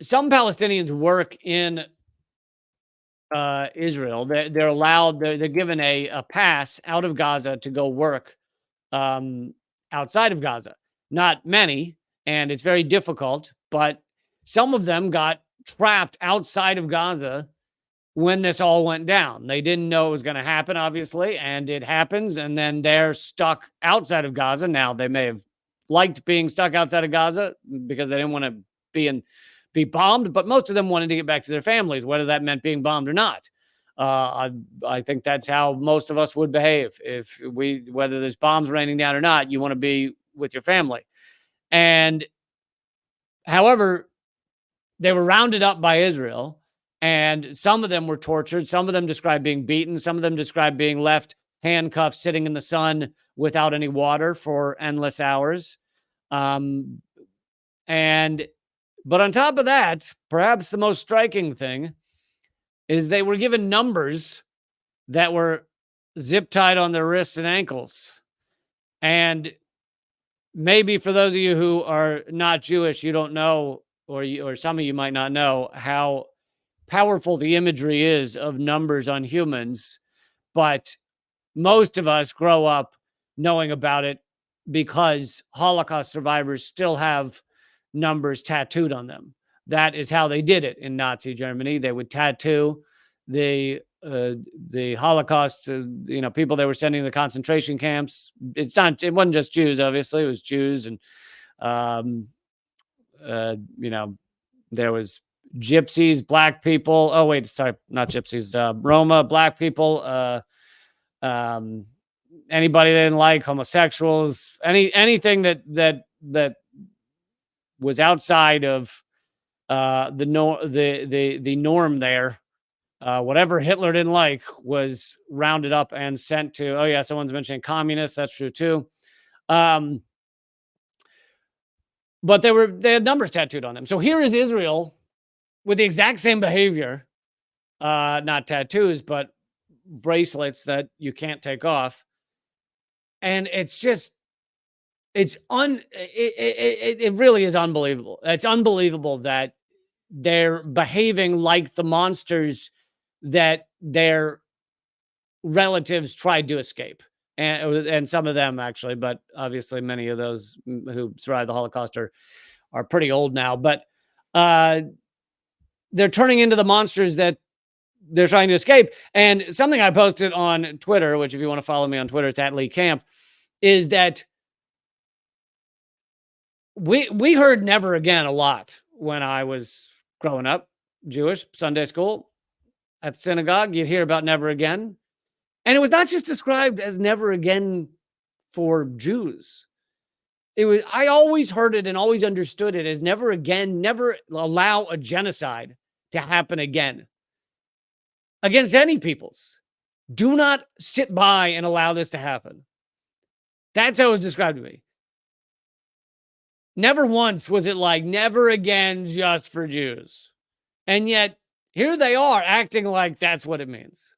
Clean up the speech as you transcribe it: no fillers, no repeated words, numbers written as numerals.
some Palestinians work in Israel. They're allowed. They're given a pass out of Gaza to go work um, outside of Gaza. Not many, and it's very difficult. But some of them got trapped outside of Gaza when this all went down. They didn't know it was going to happen, obviously, and it happens. And then they're stuck outside of Gaza. Now they may have liked being stuck outside of Gaza because they didn't want to be bombed, but most of them wanted to get back to their families, whether that meant being bombed or not. I think that's how most of us would behave if whether there's bombs raining down or not. You want to be with your family, and however, they were rounded up by Israel, and some of them were tortured. Some of them described being beaten. Some of them described being left handcuffed, sitting in the sun without any water for endless hours. Um, and But on top of that, perhaps the most striking thing is they were given numbers that were zip tied on their wrists and ankles. And maybe for those of you who are not Jewish, you don't know, or some of you might not know how powerful the imagery is of numbers on humans. But most of us grow up knowing about it because Holocaust survivors still have numbers tattooed on them. That is how they did it in Nazi Germany. They would tattoo the Holocaust, people they were sending to the concentration camps. It wasn't just Jews, obviously. It was Jews and, there was gypsies, black people. Oh, wait, sorry, not gypsies, Roma, black people, anybody they didn't like, homosexuals, anything that was outside of the norm there. Whatever Hitler didn't like was rounded up and sent to. Oh yeah, someone's mentioning communists. That's true too. But they had numbers tattooed on them. So here is Israel with the exact same behavior, not tattoos, but bracelets that you can't take off, and it's just it really is unbelievable. It's unbelievable that they're behaving like the monsters that their relatives tried to escape. And some of them actually, but obviously many of those who survived the Holocaust are pretty old now. But they're turning into the monsters that they're trying to escape. And something I posted on Twitter, which if you want to follow me on Twitter, it's @LeeCamp, is that we heard "never again" a lot when I was growing up, Jewish, Sunday school, at the synagogue. You'd hear about "never again." And it was not just described as "never again" for Jews. I always heard it and always understood it as never again, never allow a genocide to happen again against any peoples. Do not sit by and allow this to happen. That's how it was described to me. Never once was it like never again just for Jews. And yet here they are acting like that's what it means.